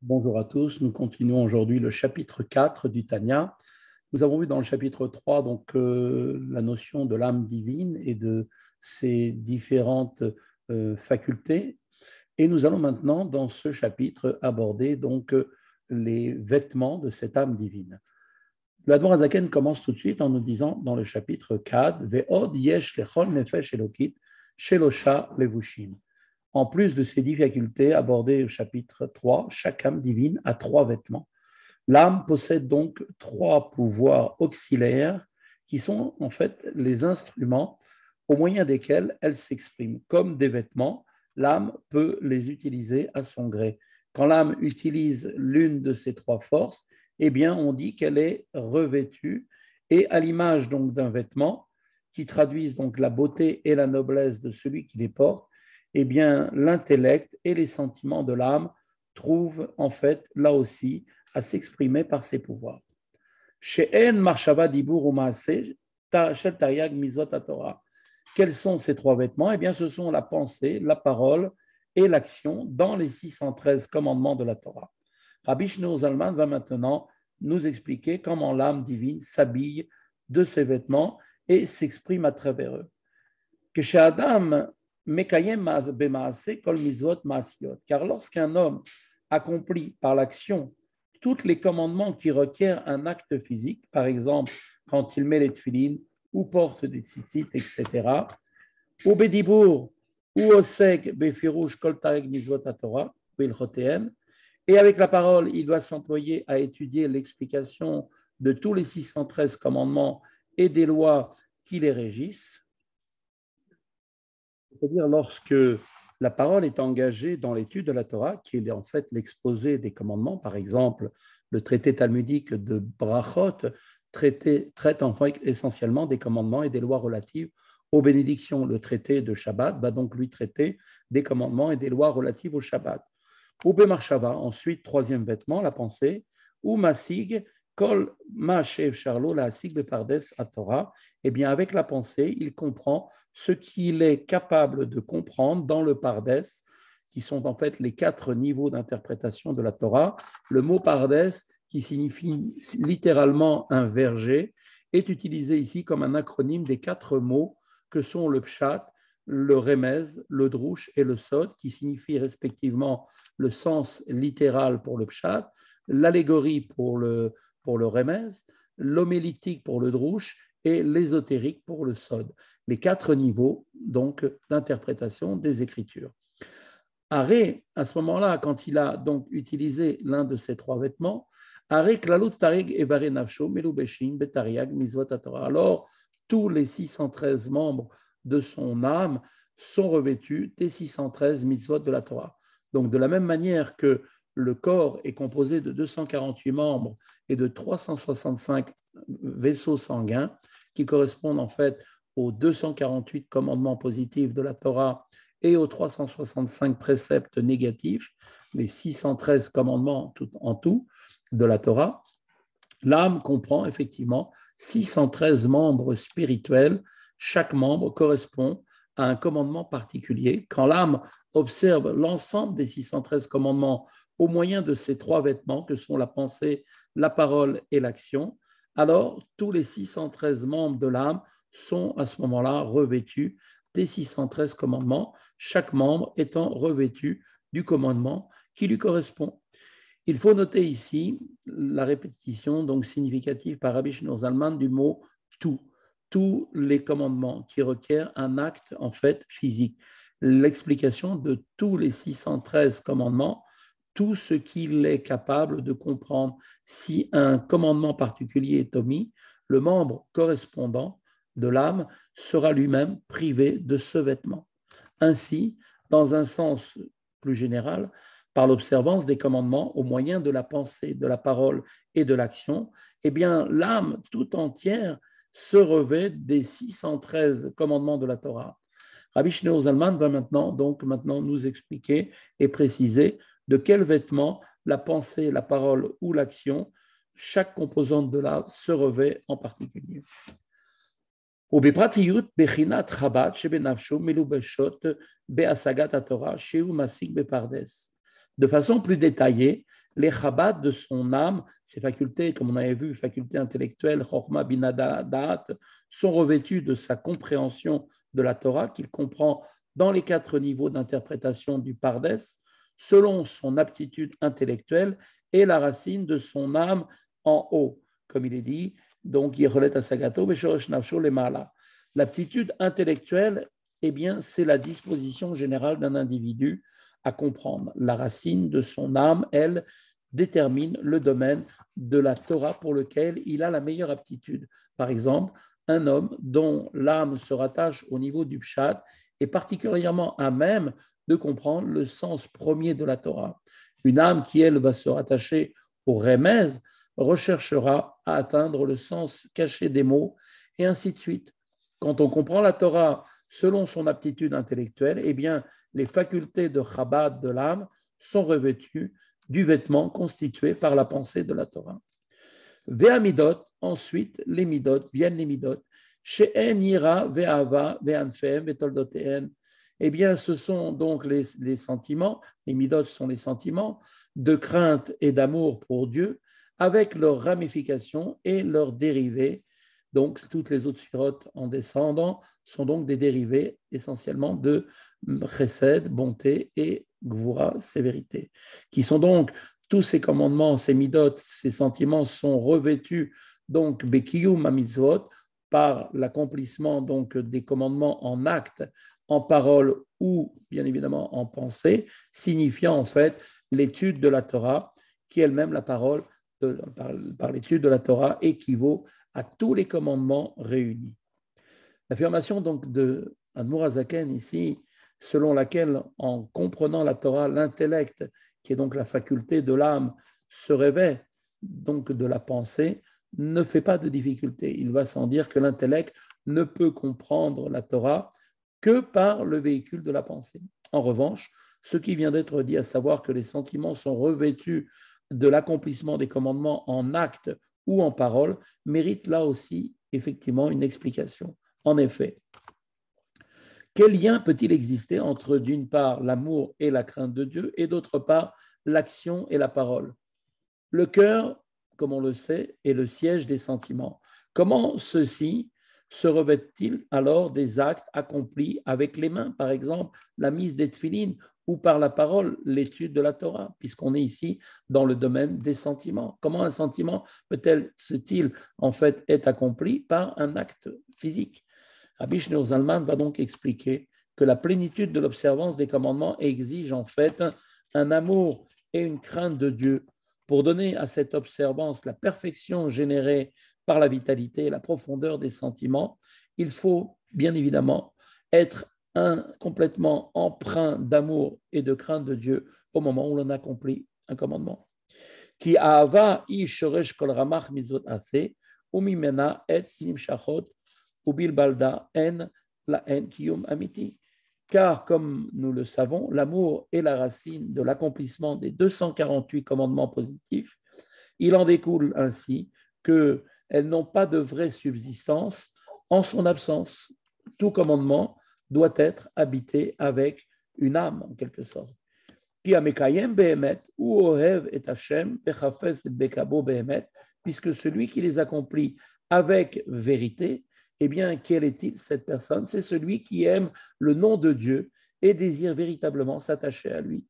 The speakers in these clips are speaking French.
Bonjour à tous, nous continuons aujourd'hui le chapitre 4 du Tanya. Nous avons vu dans le chapitre 3 la notion de l'âme divine et de ses différentes facultés. Et nous allons maintenant dans ce chapitre aborder les vêtements de cette âme divine. L'Admor Hazaken commence tout de suite en nous disant dans le chapitre 4 Ve'od yesh lechol nefesh elokit shelosha levushim. En plus de ces 10 facultés abordées au chapitre 3, chaque âme divine a 3 vêtements. L'âme possède donc 3 pouvoirs auxiliaires qui sont en fait les instruments au moyen desquels elle s'exprime. Comme des vêtements, l'âme peut les utiliser à son gré. Quand l'âme utilise l'une de ces 3 forces, eh bien, on dit qu'elle est revêtue et à l'image donc d'un vêtement qui traduisent donc la beauté et la noblesse de celui qui les porte, eh bien, l'intellect et les sentiments de l'âme trouvent en fait là aussi à s'exprimer par ses pouvoirs. She'en marshava dibur ou maaseh shel taryag mizvot Torah. Quels sont ces 3 vêtements? Eh bien, ce sont la pensée, la parole et l'action dans les 613 commandements de la Torah. Rabbi Shneur Zalman va maintenant nous expliquer comment l'âme divine s'habille de ces vêtements et s'exprime à travers eux. Que chez Adam, car lorsqu'un homme accomplit par l'action tous les commandements qui requièrent un acte physique, par exemple quand il met les tefilines ou porte des tzitzit, etc., ou bedibour, ou osek befirouche kol tarek mizvot Torah, et avec la parole, il doit s'employer à étudier l'explication de tous les 613 commandements et des lois qui les régissent. C'est-à-dire lorsque la parole est engagée dans l'étude de la Torah, qui est en fait l'exposé des commandements, par exemple, le traité talmudique de Brachot traite en fait essentiellement des commandements et des lois relatives aux bénédictions. Le traité de Shabbat va donc lui traiter des commandements et des lois relatives au Shabbat. Ou Bemarshava, ensuite, 3e vêtement, la pensée, ou Masig, Kol Ma'ashev Charlo, la Asig Bepardes à Torah, eh bien, avec la pensée, il comprend ce qu'il est capable de comprendre dans le Pardes, qui sont en fait les 4 niveaux d'interprétation de la Torah. Le mot Pardes, qui signifie littéralement un verger, est utilisé ici comme un acronyme des 4 mots que sont le Pshat, le Remez, le Drouche et le Sod, qui signifient respectivement le sens littéral pour le Pshat, l'allégorie pour le Remez, l'homélitique pour le Drouche et l'ésotérique pour le Sod. Les 4 niveaux donc d'interprétation des Écritures. Aré, à ce moment-là, quand il a donc utilisé l'un de ces 3 vêtements, Aré klalut tarig evare nafsho melubeshin betariag mizvot Torah. Alors, tous les 613 membres de son âme sont revêtus des 613 mitzvot de la Torah. Donc, de la même manière que le corps est composé de 248 membres et de 365 vaisseaux sanguins qui correspondent en fait aux 248 commandements positifs de la Torah et aux 365 préceptes négatifs, les 613 commandements en tout de la Torah, l'âme comprend effectivement 613 membres spirituels. Chaque membre correspond à un commandement particulier. Quand l'âme observe l'ensemble des 613 commandements au moyen de ces 3 vêtements que sont la pensée, la parole et l'action, alors tous les 613 membres de l'âme sont à ce moment-là revêtus des 613 commandements, chaque membre étant revêtu du commandement qui lui correspond. Il faut noter ici la répétition donc significative par Rabbi Shneur Zalman du mot tout, tous les commandements qui requièrent un acte en fait physique. L'explication de tous les 613 commandements, tout ce qu'il est capable de comprendre. Si un commandement particulier est omis, le membre correspondant de l'âme sera lui-même privé de ce vêtement. Ainsi, dans un sens plus général, par l'observance des commandements au moyen de la pensée, de la parole et de l'action, eh bien, l'âme tout entière se revêt des 613 commandements de la Torah. Rabbi Shneur Zalman va maintenant nous expliquer et préciser de quels vêtements la pensée, la parole ou l'action, chaque composante de l'âme se revêt en particulier. ובפרטיות בחינת חב"ד שבנפשו מלובשות בהשגת התורה שהוא משיג בפרדס. De façon plus détaillée, les Chabad de son âme, ses facultés, comme on avait vu, facultés intellectuelles, Chorma Binada Da'at, sont revêtues de sa compréhension de la Torah, qu'il comprend dans les 4 niveaux d'interprétation du Pardes, selon son aptitude intellectuelle et la racine de son âme en haut, comme il est dit, donc Yecholet Asagato, Veshorosh Nafsho Lemala. L'aptitude intellectuelle, eh bien, c'est la disposition générale d'un individu à comprendre. La racine de son âme, elle, détermine le domaine de la Torah pour lequel il a la meilleure aptitude. Par exemple, un homme dont l'âme se rattache au niveau du Pshat est particulièrement à même de comprendre le sens premier de la Torah. Une âme qui, elle, va se rattacher au Remez recherchera à atteindre le sens caché des mots, et ainsi de suite. Quand on comprend la Torah selon son aptitude intellectuelle, eh bien, les facultés de Chabad de l'âme sont revêtues du vêtement constitué par la pensée de la Torah. Ve'amidot, ensuite, les midot, viennent les midot. She'en yira ve'ava ve'anfem ve'toldoteen. Eh bien, ce sont donc les sentiments, les midot sont les sentiments de crainte et d'amour pour Dieu, avec leurs ramifications et leurs dérivés. Donc, toutes les autres sphirotes en descendant sont donc des dérivés essentiellement de chesed, bonté, et gvura, sévérité, qui sont donc tous ces commandements, ces midot, ces sentiments sont revêtus donc bekiyum mitzvot par l'accomplissement donc des commandements en acte, en parole ou bien évidemment en pensée, signifiant en fait l'étude de la Torah, qui elle-même la parole par l'étude de la Torah équivaut à tous les commandements réunis. L'affirmation donc de Admor HaZaken ici, selon laquelle en comprenant la Torah, l'intellect, qui est donc la faculté de l'âme, se revêt donc de la pensée, ne fait pas de difficulté. Il va sans dire que l'intellect ne peut comprendre la Torah que par le véhicule de la pensée. En revanche, ce qui vient d'être dit, à savoir que les sentiments sont revêtus de l'accomplissement des commandements en acte ou en parole, mérite là aussi effectivement une explication. En effet, quel lien peut-il exister entre, d'une part, l'amour et la crainte de Dieu, et d'autre part, l'action et la parole? Le cœur, comme on le sait, est le siège des sentiments. Comment ceux-ci se revêtent-ils alors des actes accomplis avec les mains, par exemple la mise des tefilines, ou par la parole, l'étude de la Torah, puisqu'on est ici dans le domaine des sentiments? Comment un sentiment peut-il en fait être accompli par un acte physique? Rabbi Shneur Zalman va donc expliquer que la plénitude de l'observance des commandements exige en fait un amour et une crainte de Dieu. Pour donner à cette observance la perfection générée par la vitalité et la profondeur des sentiments, il faut bien évidemment être complètement empreint d'amour et de crainte de Dieu au moment où l'on accomplit un commandement. Ki ahava shoresh kol ramach mitzvot aseh, umimena et nimshachot ubil balda en la en kiyum amiti. Car, comme nous le savons, l'amour est la racine de l'accomplissement des 248 commandements positifs. Il en découle ainsi qu'elles n'ont pas de vraie subsistance en son absence. Tout commandement doit être habité avec une âme, en quelque sorte. Puisque celui qui les accomplit avec vérité, eh bien, quel est-il cette personne? C'est celui qui aime le nom de Dieu et désire véritablement s'attacher à lui.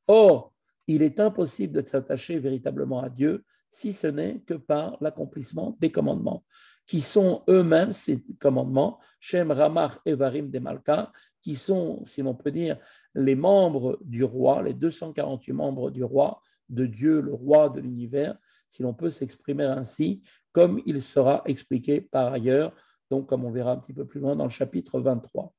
Or, il est impossible de s'attacher véritablement à Dieu si ce n'est que par l'accomplissement des commandements, qui sont eux-mêmes ces commandements, Shem Ramach Evarim de Malka, qui sont, si l'on peut dire, les membres du roi, les 248 membres du roi, de Dieu, le roi de l'univers, si l'on peut s'exprimer ainsi, comme il sera expliqué par ailleurs, donc comme on verra un petit peu plus loin dans le chapitre 23.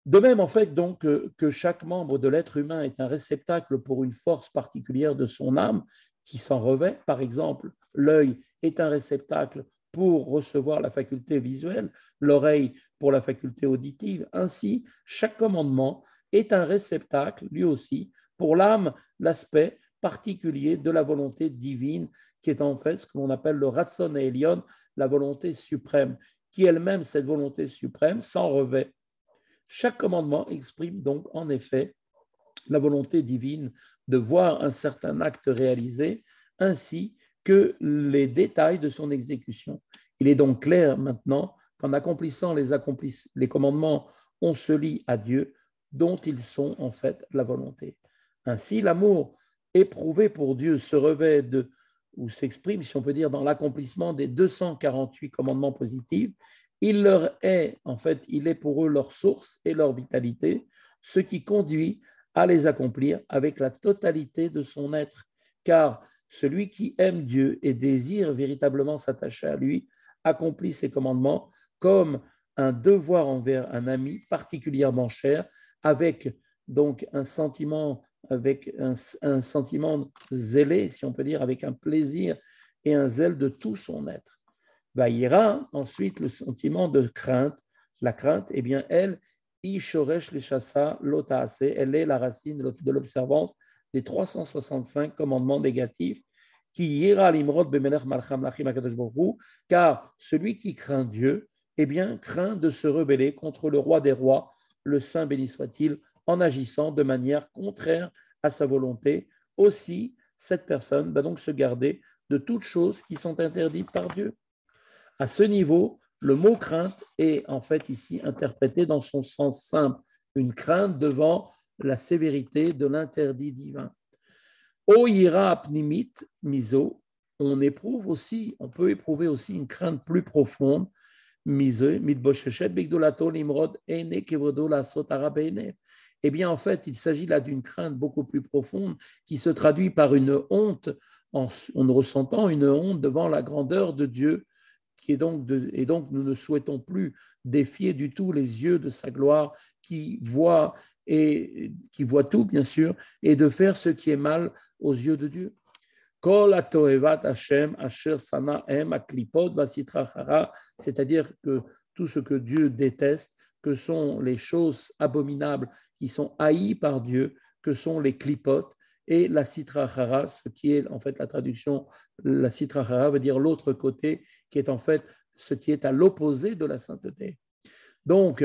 De même, en fait, donc, que chaque membre de l'être humain est un réceptacle pour une force particulière de son âme qui s'en revêt. Par exemple, l'œil est un réceptacle pour recevoir la faculté visuelle, l'oreille pour la faculté auditive. Ainsi, chaque commandement est un réceptacle, lui aussi, pour l'âme, l'aspect particulier de la volonté divine, qui est en fait ce que l'on appelle le Ratson Elion, la volonté suprême, qui elle-même, cette volonté suprême, s'en revêt Chaque commandement exprime donc en effet la volonté divine de voir un certain acte réalisé, ainsi que les détails de son exécution. Il est donc clair maintenant qu'en accomplissant les commandements, on se lie à Dieu, dont ils sont en fait la volonté. Ainsi, l'amour éprouvé pour Dieu se revêt ou s'exprime, si on peut dire, dans l'accomplissement des 248 commandements positifs. Il leur est, en fait, il est pour eux leur source et leur vitalité, ce qui conduit à les accomplir avec la totalité de son être, car celui qui aime Dieu et désire véritablement s'attacher à lui accomplit ses commandements comme un devoir envers un ami particulièrement cher, avec donc un sentiment, un sentiment zélé, si on peut dire, avec un plaisir et un zèle de tout son être. Vaïra, ensuite, le sentiment de crainte. La crainte, eh bien, elle, Ishoresh Leshasa Lotaase, elle est la racine de l'observance des 365 commandements négatifs qui ira l'imrod bemelech malcham lachim akadosh baruch, car celui qui craint Dieu, eh bien, craint de se rebeller contre le roi des rois, le Saint béni soit-il, en agissant de manière contraire à sa volonté. Aussi, cette personne va donc se garder de toutes choses qui sont interdites par Dieu. À ce niveau, le mot crainte est en fait ici interprété dans son sens simple, une crainte devant la sévérité de l'interdit divin. O ira apnimit miso, on peut éprouver aussi une crainte plus profonde, mise, mitbosheshet bigdolato limrod ene kevodo la sotara beine. Eh bien, en fait, il s'agit là d'une crainte beaucoup plus profonde qui se traduit par une honte, en ressentant une honte devant la grandeur de Dieu, et donc nous ne souhaitons plus défier du tout les yeux de sa gloire qui voit tout, bien sûr, et de faire ce qui est mal aux yeux de Dieu. C'est-à-dire que tout ce que Dieu déteste, que sont les choses abominables qui sont haïes par Dieu, que sont les clipotes, et la sitra achara, ce qui est en fait la traduction, la sitra achara veut dire l'autre côté, qui est en fait ce qui est à l'opposé de la sainteté. Donc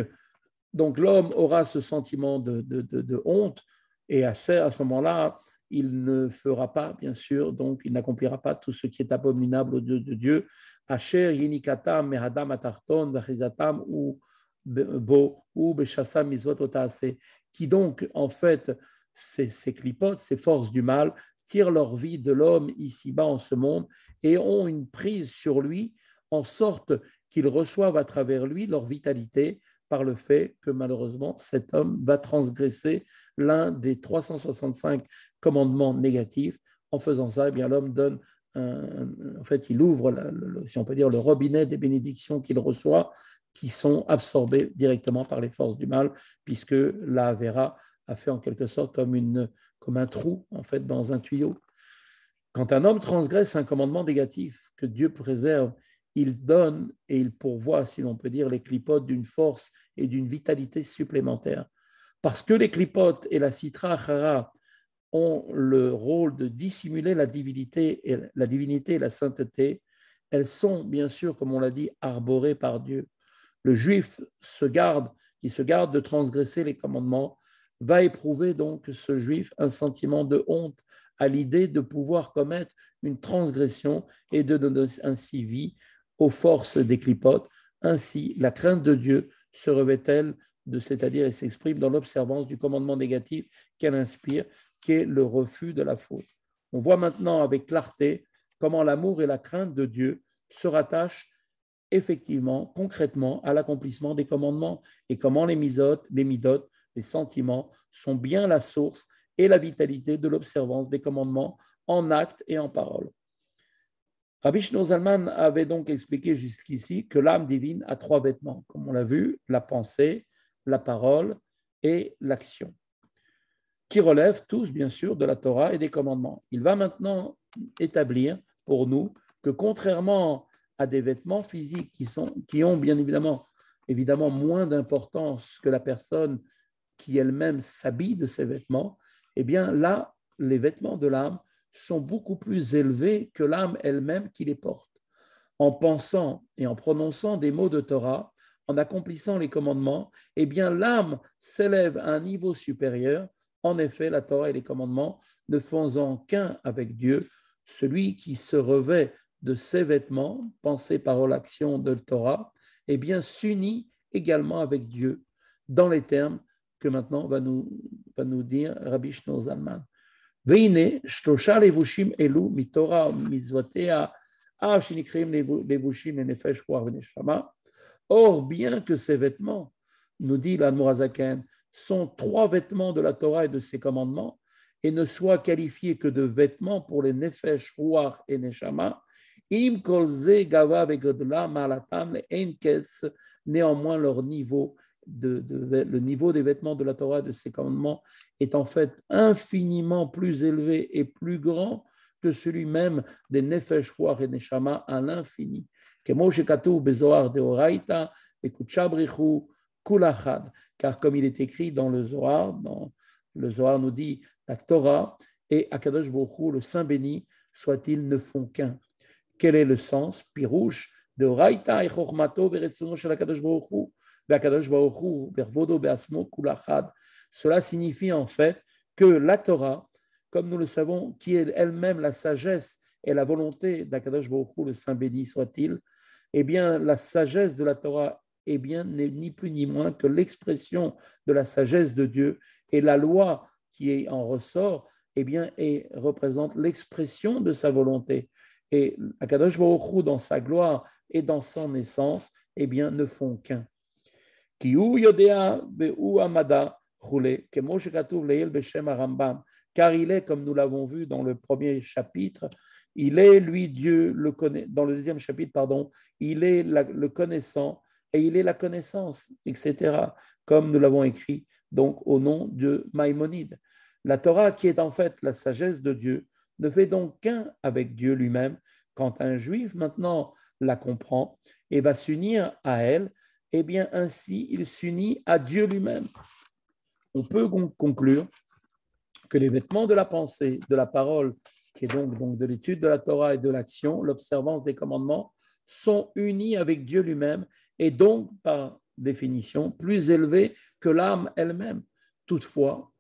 l'homme aura ce sentiment de honte, et à ce moment-là, il ne fera pas, bien sûr, donc il n'accomplira pas tout ce qui est abominable aux yeux de Dieu. Asher yinikatam mehadam atarton vachizatam ou bo ou beshasam mizvot otaase, qui donc en fait ces clipotes, ces forces du mal, tirent leur vie de l'homme ici-bas en ce monde et ont une prise sur lui en sorte qu'ils reçoivent à travers lui leur vitalité par le fait que malheureusement cet homme va transgresser l'un des 365 commandements négatifs. En faisant ça, eh bien, l'homme donne en fait, il ouvre, si on peut dire, le robinet des bénédictions qu'il reçoit, qui sont absorbées directement par les forces du mal, puisque la Avera a fait en quelque sorte comme un trou en fait dans un tuyau. Quand un homme transgresse un commandement négatif que Dieu préserve, il donne et il pourvoit, si l'on peut dire, les clipotes d'une force et d'une vitalité supplémentaire. Parce que les clipotes et la sitra achara ont le rôle de dissimuler la divinité et la sainteté, elles sont, bien sûr, comme on l'a dit, arborées par Dieu. Le juif qui se garde de transgresser les commandements, va éprouver donc ce juif un sentiment de honte à l'idée de pouvoir commettre une transgression et de donner ainsi vie aux forces des clipotes. Ainsi, la crainte de Dieu se revêt-elle c'est-à-dire elle s'exprime dans l'observance du commandement négatif qu'elle inspire, qui est le refus de la faute. On voit maintenant avec clarté comment l'amour et la crainte de Dieu se rattachent effectivement, concrètement, à l'accomplissement des commandements et comment les midotes, les sentiments sont bien la source et la vitalité de l'observance des commandements en actes et en paroles. Rabbi Shlomo Zalman avait donc expliqué jusqu'ici que l'âme divine a 3 vêtements, comme on l'a vu, la pensée, la parole et l'action, qui relèvent tous, bien sûr, de la Torah et des commandements. Il va maintenant établir pour nous que contrairement à des vêtements physiques qui ont bien évidemment moins d'importance que la personne qui elle-même s'habille de ces vêtements, eh bien là, les vêtements de l'âme sont beaucoup plus élevés que l'âme elle-même qui les porte. En pensant et en prononçant des mots de Torah, en accomplissant les commandements, eh bien l'âme s'élève à un niveau supérieur. En effet, la Torah et les commandements ne faisant qu'un avec Dieu, celui qui se revêt de ses vêtements, pensée, parole, action de Torah, eh bien s'unit également avec Dieu dans les termes que maintenant va nous dire Rabbi Shlomo Zalman. והנה שלושה לבושים אלו מתורה ומצוותיה אף שנקראים לבושים לנפש רוח ונשמה. Or, bien que ces vêtements, nous dit l'Admor HaZaken, sont trois vêtements de la Torah et de ses commandements, et ne soient qualifiés que de vêtements pour les nefesh, ruach et neshama, im kol ze gava vegodla malatam le enkes, néanmoins leur niveau, le niveau des vêtements de la Torah et de ses commandements est en fait infiniment plus élevé et plus grand que celui même des nefesh, ruach et neshama à l'infini. Car comme il est écrit dans le Zohar nous dit la Torah et Akadosh Baruch Hu, le Saint béni, soit-il, ne font qu'un. Quel est le sens? Pirouche de Raïta et Chormato veretzono shel Akadosh Baruch Hu ve'Akadosh Baruch Hu bervodo be'asmo kulachad. Cela signifie en fait que la Torah, comme nous le savons, qui est elle-même la sagesse et la volonté d'Akadosh Baruch Hu, le Saint béni soit-il, eh bien, la sagesse de la Torah n'est ni plus ni moins que l'expression de la sagesse de Dieu, et la loi qui en ressort représente l'expression de sa volonté. Et Akadosh Baruch Hu, dans sa gloire et dans son essence, ne font qu'un. Car il est, comme nous l'avons vu dans le premier chapitre, il est, lui, Dieu, dans le deuxième chapitre, il est le connaissant et il est la connaissance, etc., comme nous l'avons écrit donc au nom de Maïmonide. La Torah, qui est en fait la sagesse de Dieu, ne fait donc qu'un avec Dieu lui-même. Quand un juif maintenant la comprend et va s'unir à elle, ainsi il s'unit à Dieu lui-même. On peut donc conclure que les vêtements de la pensée, de la parole, qui est donc de l'étude de la Torah et de l'action, l'observance des commandements, sont unis avec Dieu lui-même et donc, par définition, plus élevés que l'âme elle-même. Toutefois,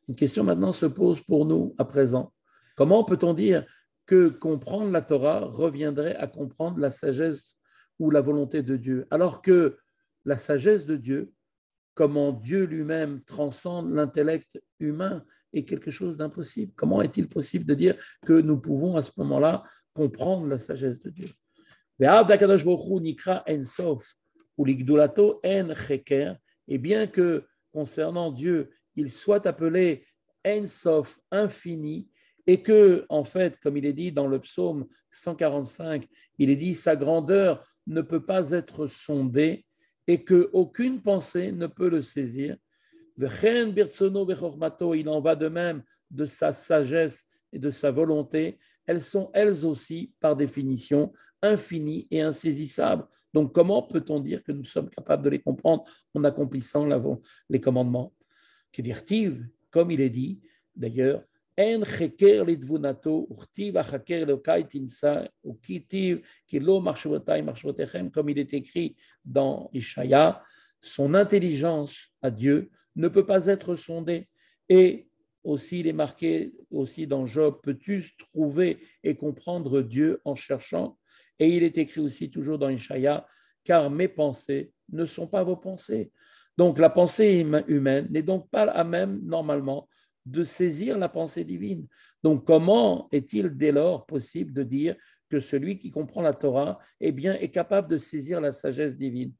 une question maintenant se pose pour nous à présent. Comment peut-on dire que comprendre la Torah reviendrait à comprendre la sagesse ou la volonté de Dieu, alors que la sagesse de Dieu, comment Dieu lui-même transcende l'intellect humain, est quelque chose d'impossible. Comment est-il possible de dire que nous pouvons à ce moment-là comprendre la sagesse de Dieu? Et bien que concernant Dieu, il soit appelé En Sof, infini, et que, en fait, comme il est dit dans le psaume 145, il est dit sa grandeur ne peut pas être sondée et qu'aucune pensée ne peut le saisir. Il en va de même de sa sagesse et de sa volonté. Elles sont elles aussi, par définition, infinies et insaisissables. Donc, comment peut-on dire que nous sommes capables de les comprendre en accomplissant les commandements? Comme il est dit, d'ailleurs, comme il est écrit dans Ishaïa, son intelligence à Dieu ne peut pas être sondée. Et aussi, il est marqué aussi dans Job, peux-tu trouver et comprendre Dieu en cherchant? Et il est écrit aussi toujours dans Ishaïa, car mes pensées ne sont pas vos pensées. Donc la pensée humaine n'est donc pas à même, normalement, de saisir la pensée divine. Donc comment est-il dès lors possible de dire que celui qui comprend la Torah est capable de saisir la sagesse divine?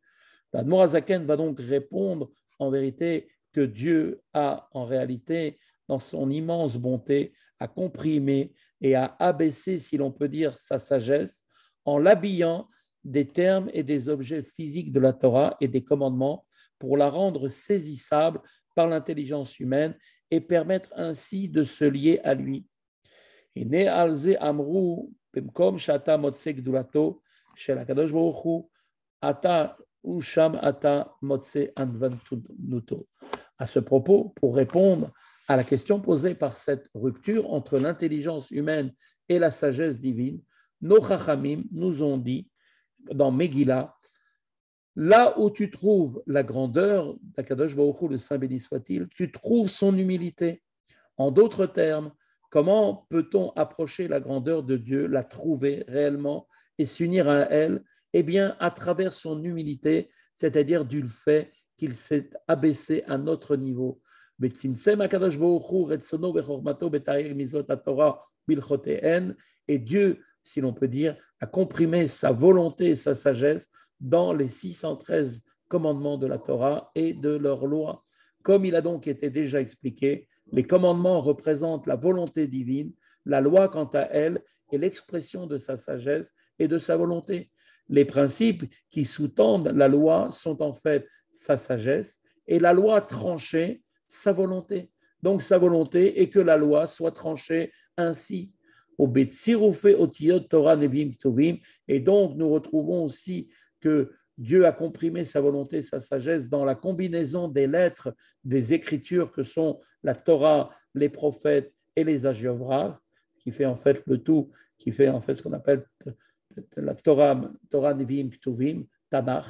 L'Admor HaZaken va donc répondre en vérité que Dieu a en réalité, dans son immense bonté, à comprimer et à abaisser, si l'on peut dire, sa sagesse en l'habillant des termes et des objets physiques de la Torah et des commandements pour la rendre saisissable par l'intelligence humaine et permettre ainsi de se lier à lui. Et né alze amrou bemkom shata motse gdulato shel hakadosh baruch hu ata usham ata motse anvantunuto. À ce propos, pour répondre à la question posée par cette rupture entre l'intelligence humaine et la sagesse divine, nos chachamim nous ont dit dans Megillah Là où tu trouves la grandeur d'Akadosh Baruch Hu, le Saint béni soit-il, tu trouves son humilité. En d'autres termes, comment peut-on approcher la grandeur de Dieu, la trouver réellement et s'unir à elle? Eh bien, à travers son humilité, c'est-à-dire du fait qu'il s'est abaissé à notre niveau. Et Dieu, si l'on peut dire, a comprimé sa volonté et sa sagesse dans les 613 commandements de la Torah et de leurs lois. Comme il a donc été déjà expliqué, les commandements représentent la volonté divine, la loi, quant à elle, est l'expression de sa sagesse et de sa volonté. Les principes qui sous-tendent la loi sont en fait sa sagesse et la loi tranchée, sa volonté. Donc sa volonté est que la loi soit tranchée ainsi. Et donc nous retrouvons aussi que Dieu a comprimé sa volonté, sa sagesse dans la combinaison des lettres des écritures que sont la Torah, les prophètes et les Hagiovrav, qui fait en fait le tout, qui fait en fait ce qu'on appelle la Torah Nevi'im Ktuvim, Tanakh,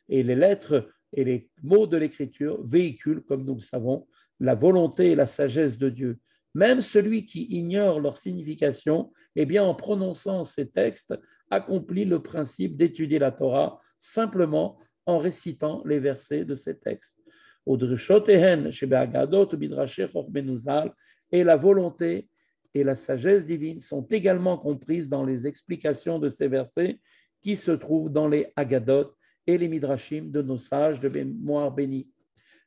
et les lettres et les mots de l'écriture véhiculent, comme nous le savons, la volonté et la sagesse de Dieu. Même celui qui ignore leur signification, eh bien, en prononçant ces textes, accomplit le principe d'étudier la Torah simplement en récitant les versets de ces textes. Et la volonté et la sagesse divine sont également comprises dans les explications de ces versets qui se trouvent dans les Haggadot et les Midrashim de nos sages de mémoire bénie.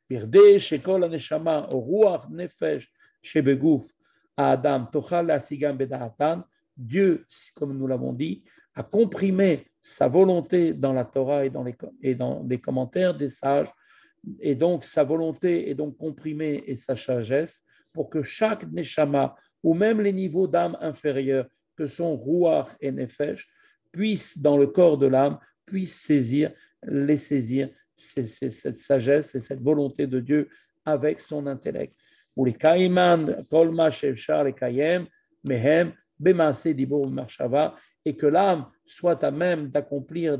Birde shekol haneshama ruach nefesh shebegouf Adam tochal asigam bedahatan. Dieu, comme nous l'avons dit, a comprimé sa volonté dans la Torah et dans les commentaires des sages, et donc sa volonté est donc comprimée et sa sagesse pour que chaque neshama, ou même les niveaux d'âme inférieurs que sont ruach et nefesh, puissent dans le corps de l'âme, puissent saisir cette sagesse et cette volonté de Dieu avec son intellect. Ou les kaiman, kolma shevchar les kayem, mehem, bemaase dibur marshava, et que l'âme soit à même d'accomplir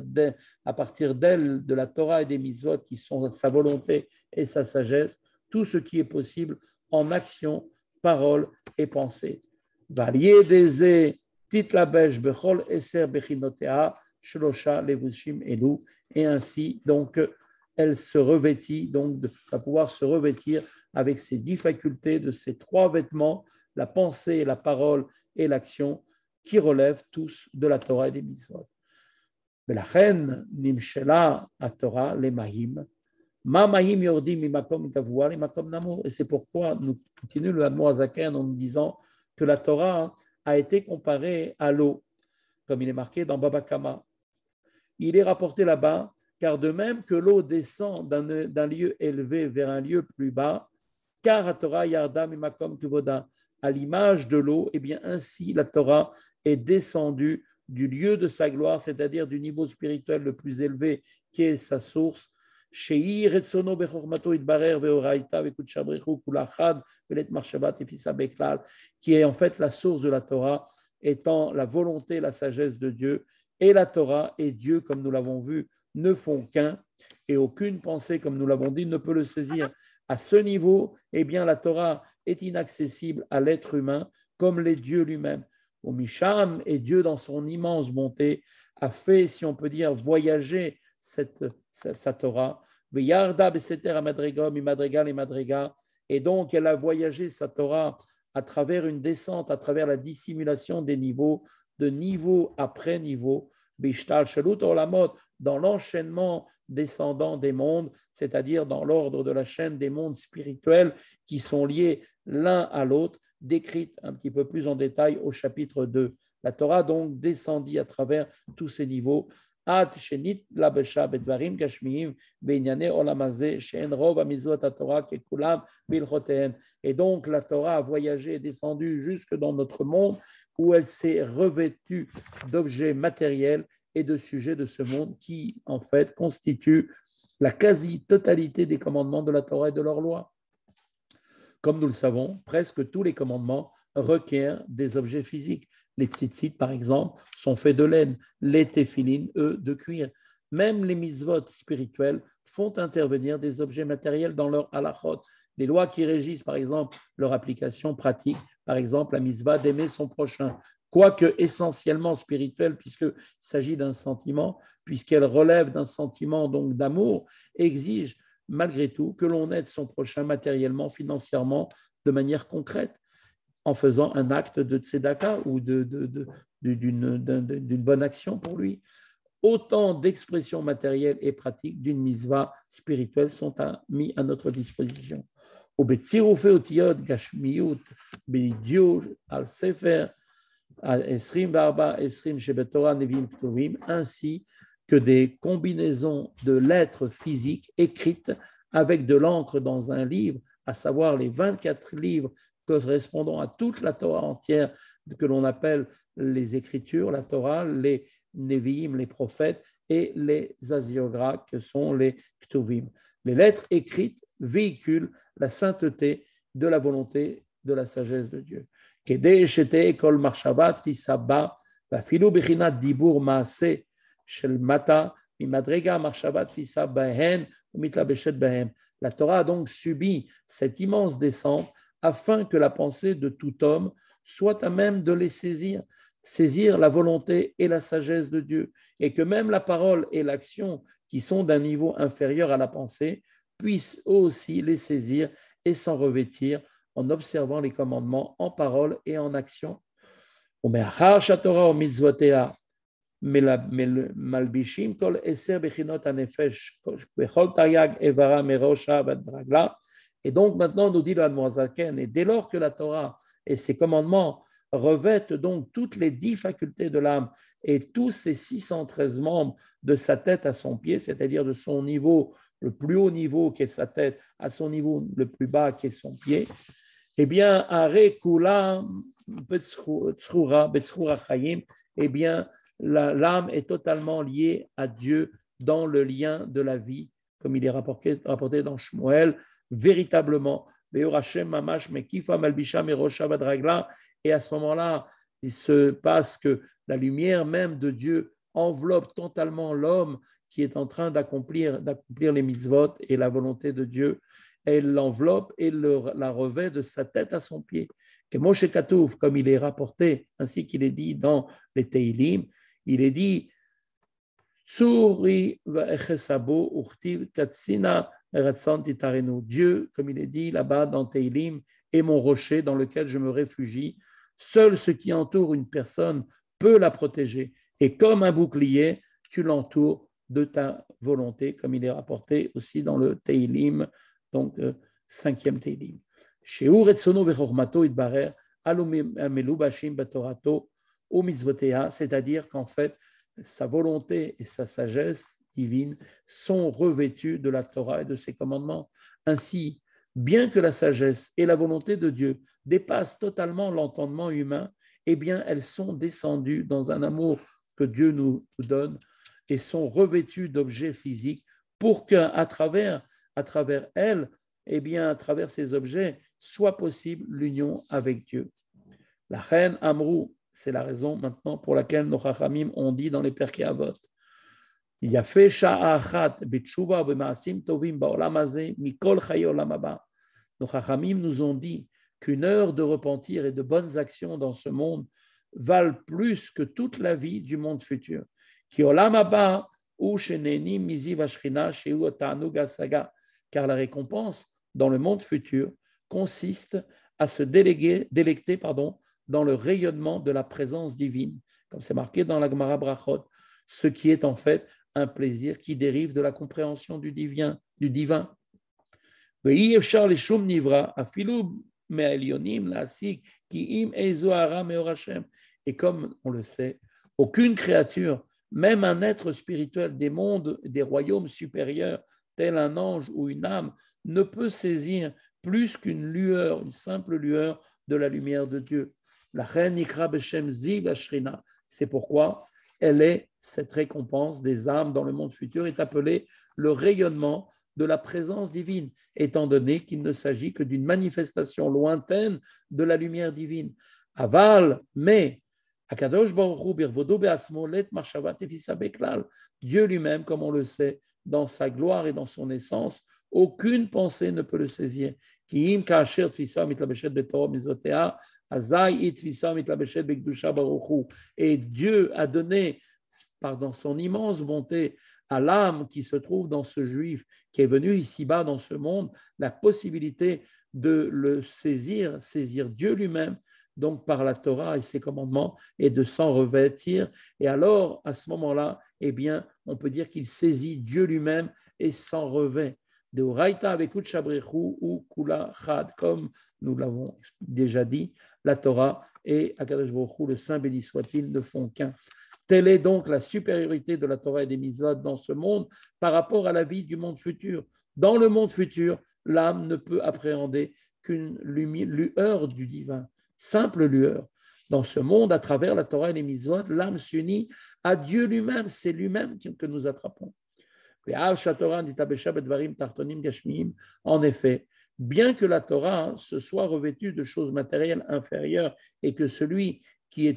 à partir d'elle, de la Torah et des mitzvot qui sont sa volonté et sa sagesse, tout ce qui est possible en action, parole et pensée. Varié des titlabesh bechol eser bechinotea shlosha levushim elu, et ainsi donc elle se revêtit, donc va pouvoir se revêtir avec ses 10 facultés de ces 3 vêtements, la pensée, la parole et l'action, qui relèvent tous de la Torah et des mitzvot. Belachen nimshela a Torah les mahim. Ma mahim yordim mimakom gavua les makom namo. Et c'est pourquoi nous continuons le Admor Zaken en nous disant que la Torah a été comparée à l'eau, comme il est marqué dans Baba Kama. Il est rapporté là-bas, car de même que l'eau descend d'un lieu élevé vers un lieu plus bas, car à Torah yarda mimakom kuvoda, à l'image de l'eau, et bien ainsi la Torah est descendue du lieu de sa gloire, c'est-à-dire du niveau spirituel le plus élevé qui est sa source, qui est en fait la source de la Torah, étant la volonté, la sagesse de Dieu, et la Torah et Dieu, comme nous l'avons vu, ne font qu'un, et aucune pensée, comme nous l'avons dit, ne peut le saisir. À ce niveau, eh bien, la Torah est inaccessible à l'être humain, comme l'est Dieu lui-même. Au Misham, et Dieu, dans son immense bonté, a fait, si on peut dire, voyager sa Torah. Et donc, elle a voyagé sa Torah à travers une descente, à travers la dissimulation des niveaux, de niveau après niveau, dans l'enchaînement descendant des mondes, c'est-à-dire dans l'ordre de la chaîne des mondes spirituels qui sont liés l'un à l'autre, décrite un petit peu plus en détail au chapitre 2. La Torah donc descendit à travers tous ces niveaux. Et donc la Torah a voyagé et descendu jusque dans notre monde où elle s'est revêtue d'objets matériels et de sujets de ce monde qui, en fait, constituent la quasi-totalité des commandements de la Torah et de leurs lois. Comme nous le savons, presque tous les commandements requièrent des objets physiques. Les tzitzit, par exemple, sont faits de laine. Les téphilines, eux, de cuir. même les mitzvot spirituels font intervenir des objets matériels dans leur halachot. Les lois qui régissent, par exemple, leur application pratique, par exemple, la mitzvah d'aimer son prochain, quoique essentiellement spirituelle, puisqu'il s'agit d'un sentiment, puisqu'elle relève d'un sentiment donc d'amour, exige malgré tout que l'on aide son prochain matériellement, financièrement, de manière concrète, en faisant un acte de tzedaka ou d'une bonne action pour lui. Autant d'expressions matérielles et pratiques d'une mitzvah spirituelle sont mis à notre disposition. Ainsi que des combinaisons de lettres physiques écrites avec de l'encre dans un livre, à savoir les 24 livres correspondant à toute la Torah entière, que l'on appelle les Écritures, la Torah, les Nevi'im, les prophètes, et les Hagiographes, que sont les Ktuvim. Les lettres écrites véhiculent la sainteté de la volonté de la sagesse de Dieu. Kedei shete kol marshavat fisaba vafilu bechinat dibur maase shel mata mimadrega marshavat fisa bahen umitlabeshet bahem. La Torah a donc subi cette immense descente afin que la pensée de tout homme soit à même de les saisir la volonté et la sagesse de Dieu, et que même la parole et l'action qui sont d'un niveau inférieur à la pensée puissent aussi les saisir et s'en revêtir en observant les commandements en parole et en action. Et donc maintenant, nous dit l'Admorazaken, et dès lors que la Torah et ses commandements revêtent donc toutes les 10 facultés de l'âme et tous ses 613 membres de sa tête à son pied, c'est-à-dire de son niveau, le plus haut niveau qui est sa tête, à son niveau le plus bas qui est son pied, eh bien, eh bien, l'âme est totalement liée à Dieu dans le lien de la vie, comme il est rapporté dans Shmuel, véritablement. Et à ce moment-là, il se passe que la lumière même de Dieu enveloppe totalement l'homme qui est en train d'accomplir les mitzvot et la volonté de Dieu. Elle l'enveloppe et la revêt de sa tête à son pied. Que Moshe Katouf, comme il est rapporté, ainsi qu'il est dit dans les Teilim, il est dit Tsuri va'echesabo urtiv katsina eratzantitarenu. Dieu, comme il est dit là-bas dans Teilim, est mon rocher dans lequel je me réfugie. Seul ce qui entoure une personne peut la protéger. Et comme un bouclier, tu l'entoures de ta volonté, comme il est rapporté aussi dans le Teilim, donc 5e Teilim. Sheur etzono vechormato itbarer amelubashim batorato ou mitzvotea, c'est-à-dire qu'en fait, sa volonté et sa sagesse divine sont revêtues de la Torah et de ses commandements. Ainsi, bien que la sagesse et la volonté de Dieu dépassent totalement l'entendement humain, eh bien, elles sont descendues dans un amour que Dieu nous donne et sont revêtues d'objets physiques pour qu'à travers elles, eh bien, à travers ces objets, soit possible l'union avec Dieu. La reine Amrou, c'est la raison maintenant pour laquelle nos Chachamim ont dit dans les Perkei Avot, Yafé sha'achat b'tshuva b'ma'asim tovim ba'olam hazeh mikol chaye olam haba. Nos Chachamim nous ont dit qu'une heure de repentir et de bonnes actions dans ce monde valent plus que toute la vie du monde futur. Ki olam haba ou sheneni miziv hashchina shehu ta'anug hasaga. Car la récompense dans le monde futur consiste à se délecter dans le rayonnement de la présence divine, comme c'est marqué dans la Gemara Brachot, ce qui est en fait un plaisir qui dérive de la compréhension du divin. Et comme on le sait, aucune créature, même un être spirituel des mondes, des royaumes supérieurs, tel un ange ou une âme, ne peut saisir plus qu'une lueur, une simple lueur de la lumière de Dieu. La reine Nikra Beshem Ziv Ashrina, c'est pourquoi cette récompense des âmes dans le monde futur est appelée le rayonnement de la présence divine, étant donné qu'il ne s'agit que d'une manifestation lointaine de la lumière divine. Aval, mais Dieu lui-même, comme on le sait, dans sa gloire et dans son essence, aucune pensée ne peut le saisir. Et Dieu a donné, dans son immense bonté, à l'âme qui se trouve dans ce juif, qui est venu ici-bas dans ce monde, la possibilité de le saisir Dieu lui-même, donc par la Torah et ses commandements, et de s'en revêtir. Et alors, à ce moment-là, eh bien, on peut dire qu'il saisit Dieu lui-même et s'en revêt. De Oraita avec Utshabrechu ou Kula Chad, comme nous l'avons déjà dit, la Torah et Akadosh Baruch Hu, le Saint béni soit-il, ne font qu'un. Telle est donc la supériorité de la Torah et des mitzvot dans ce monde par rapport à la vie du monde futur. Dans le monde futur, l'âme ne peut appréhender qu'une lueur du divin, simple lueur. Dans ce monde, à travers la Torah et les mitzvot, l'âme s'unit à Dieu lui-même. C'est lui-même que nous attrapons. En effet, bien que la Torah se soit revêtue de choses matérielles inférieures et que celui qui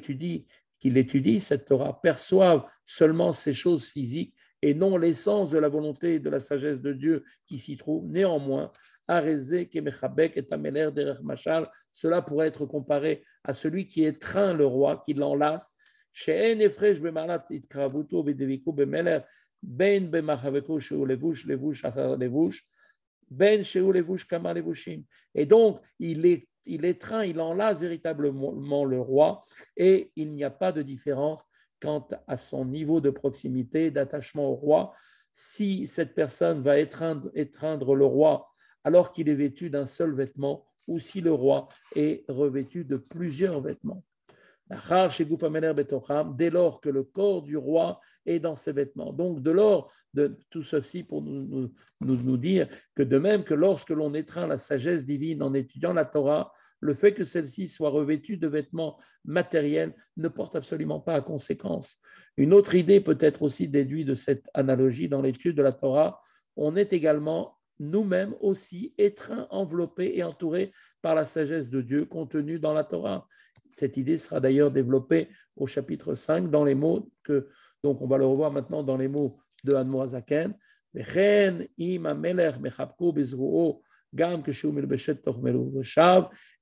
l'étudie, cette Torah, perçoive seulement ces choses physiques et non l'essence de la volonté et de la sagesse de Dieu qui s'y trouve, néanmoins, cela pourrait être comparé à celui qui étreint le roi, qui l'enlace. Ben bemachaveko sheu levush levush achar levush, ben sheu levush kama levushim. Et donc, il étreint, il enlace véritablement le roi et il n'y a pas de différence quant à son niveau de proximité, d'attachement au roi. Si cette personne va étreindre le roi alors qu'il est vêtu d'un seul vêtement ou si le roi est revêtu de plusieurs vêtements. Dès lors que le corps du roi est dans ses vêtements. Donc, de lors de tout ceci pour nous dire que de même que lorsque l'on étreint la sagesse divine en étudiant la Torah, le fait que celle-ci soit revêtue de vêtements matériels ne porte absolument pas à conséquence. Une autre idée peut être aussi déduite de cette analogie dans l'étude de la Torah. On est également nous-mêmes aussi étreints, enveloppés et entourés par la sagesse de Dieu contenue dans la Torah. Cette idée sera d'ailleurs développée au chapitre 5 dans les mots donc on va le revoir maintenant dans les mots de Admor HaZaken. Et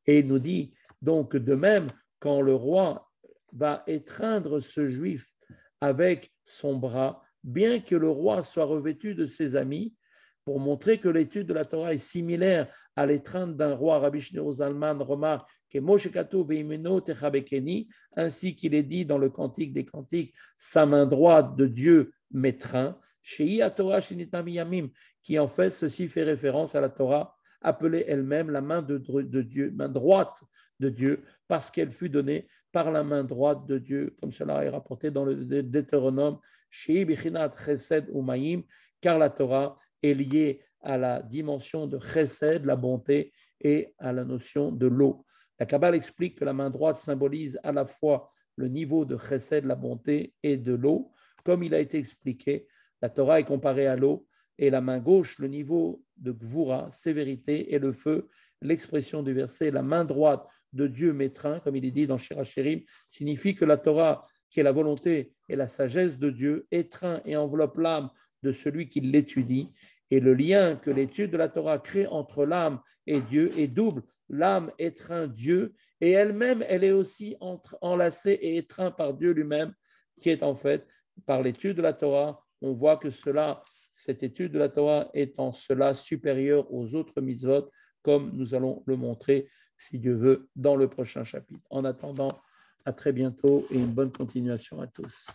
il nous dit donc de même quand le roi va étreindre ce juif avec son bras, bien que le roi soit revêtu de ses amis, pour montrer que l'étude de la Torah est similaire à l'étreinte d'un roi. Rabbi Shneur Zalman remarque que Moshe Katou veimeno techabekeni, ainsi qu'il est dit dans le Cantique des Cantiques, sa main droite de Dieu m'étreint, Shei Torah Shenitam Yamim, qui en fait ceci fait référence à la Torah appelée elle-même la main de Dieu, main droite de Dieu, parce qu'elle fut donnée par la main droite de Dieu, comme cela est rapporté dans le Deutéronome, Shei Bichinat Chesed Umayim, car la Torah est lié à la dimension de chesed, la bonté, et à la notion de l'eau. La Kabbale explique que la main droite symbolise à la fois le niveau de chesed, la bonté, et de l'eau. Comme il a été expliqué, la Torah est comparée à l'eau, et la main gauche, le niveau de gvura, sévérité, et le feu, l'expression du verset, la main droite de Dieu m'étreint, comme il est dit dans Shir HaShirim, signifie que la Torah, qui est la volonté et la sagesse de Dieu, étreint et enveloppe l'âme de celui qui l'étudie. Et le lien que l'étude de la Torah crée entre l'âme et Dieu est double. L'âme étreint Dieu et elle-même, elle est aussi enlacée et étreinte par Dieu lui-même, qui est en fait, par l'étude de la Torah, on voit que cette étude de la Torah est en cela supérieure aux autres mitzvot, comme nous allons le montrer, si Dieu veut, dans le prochain chapitre. En attendant, à très bientôt et une bonne continuation à tous.